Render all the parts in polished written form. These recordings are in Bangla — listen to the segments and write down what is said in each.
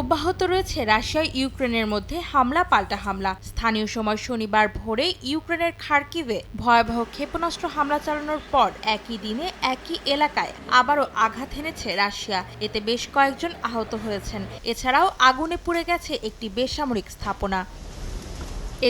অব্যাহত রয়েছে রাশিয়া ইউক্রেনের মধ্যে হামলা পাল্টা হামলা। স্থানীয় সময় শনিবার ভোরে ইউক্রেনের খার্কিভে ভয়াবহ ক্ষেপণাস্ত্র হামলা চালানোর পর একই দিনে একই এলাকায় আবারও আঘাত হেনেছে রাশিয়া। এতে বেশ কয়েকজন আহত হয়েছেন। এছাড়াও আগুনে পুড়ে গেছে একটি বেসামরিক স্থাপনা।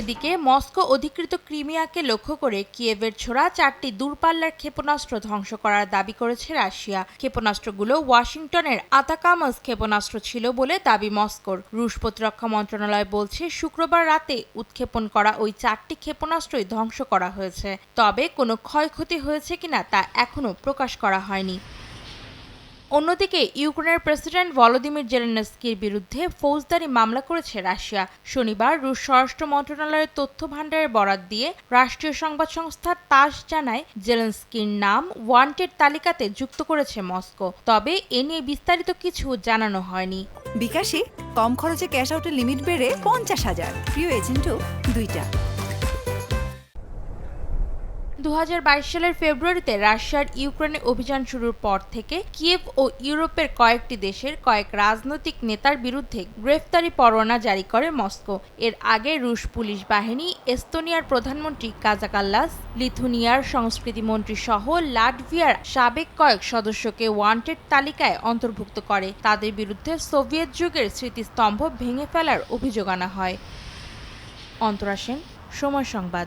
এদিকে মস্কো অধিকৃত ক্রিমিয়াকে লক্ষ্য করে কিয়েভের ছোড়া 4টি দূরপাল্লার ক্ষেপণাস্ত্র ধ্বংস করার দাবি করেছে রাশিয়া। ক্ষেপণাস্ত্রগুলো ওয়াশিংটনের আতাকামাস ক্ষেপণাস্ত্র ছিল বলে দাবি মস্কোর। রুশ প্রতিরক্ষা মন্ত্রণালয় বলছে শুক্রবার রাতে উৎক্ষেপণ করা ওই 4টি ক্ষেপণাস্ত্রই ধ্বংস করা হয়েছে। তবে কোনো ক্ষয়ক্ষতি হয়েছে কিনা তা এখনও প্রকাশ করা হয়নি। অন্যদিকে ইউক্রেনের প্রেসিডেন্ট ভলোদিমির জেলেনস্কির বিরুদ্ধে ফৌজদারি মামলা করেছে রাশিয়া। শনিবার রুশ স্বরাষ্ট্র মন্ত্রণালয়ের তথ্য ভাণ্ডারের বরাত দিয়ে রাষ্ট্রীয় সংবাদ সংস্থা তাস জানায়, জেলেনস্কির নাম ওয়ান্টেড তালিকাতে যুক্ত করেছে মস্কো। তবে এ নিয়ে বিস্তারিত কিছু জানানো হয়নি। বিকাশে কম খরচে ক্যাশ আউটের লিমিট বেড়ে 50,000। প্রিয় এজেন্টও 2টা। 2022 সালের ফেব্রুয়ারিতে রাশিয়ার ইউক্রেনে অভিযান শুরুর পর থেকে কিয়েভ ও ইউরোপের কয়েকটি দেশের কয়েক রাজনৈতিক নেতার বিরুদ্ধে গ্রেফতারি পরোয়ানা জারি করে মস্কো। এর আগে রুশ পুলিশ বাহিনী, এস্তোনিয়ার প্রধানমন্ত্রী কাজা কাল্লাস, লিথুনিয়ার সংস্কৃতিমন্ত্রী সহ লাটভিয়ার সাবেক কয়েক সদস্যকে ওয়ান্টেড তালিকায় অন্তর্ভুক্ত করে। তাদের বিরুদ্ধে সোভিয়েত যুগের স্মৃতিস্তম্ভ ভেঙে ফেলার অভিযোগ আনা হয়। অন্তরা সেন, সময় সংবাদ।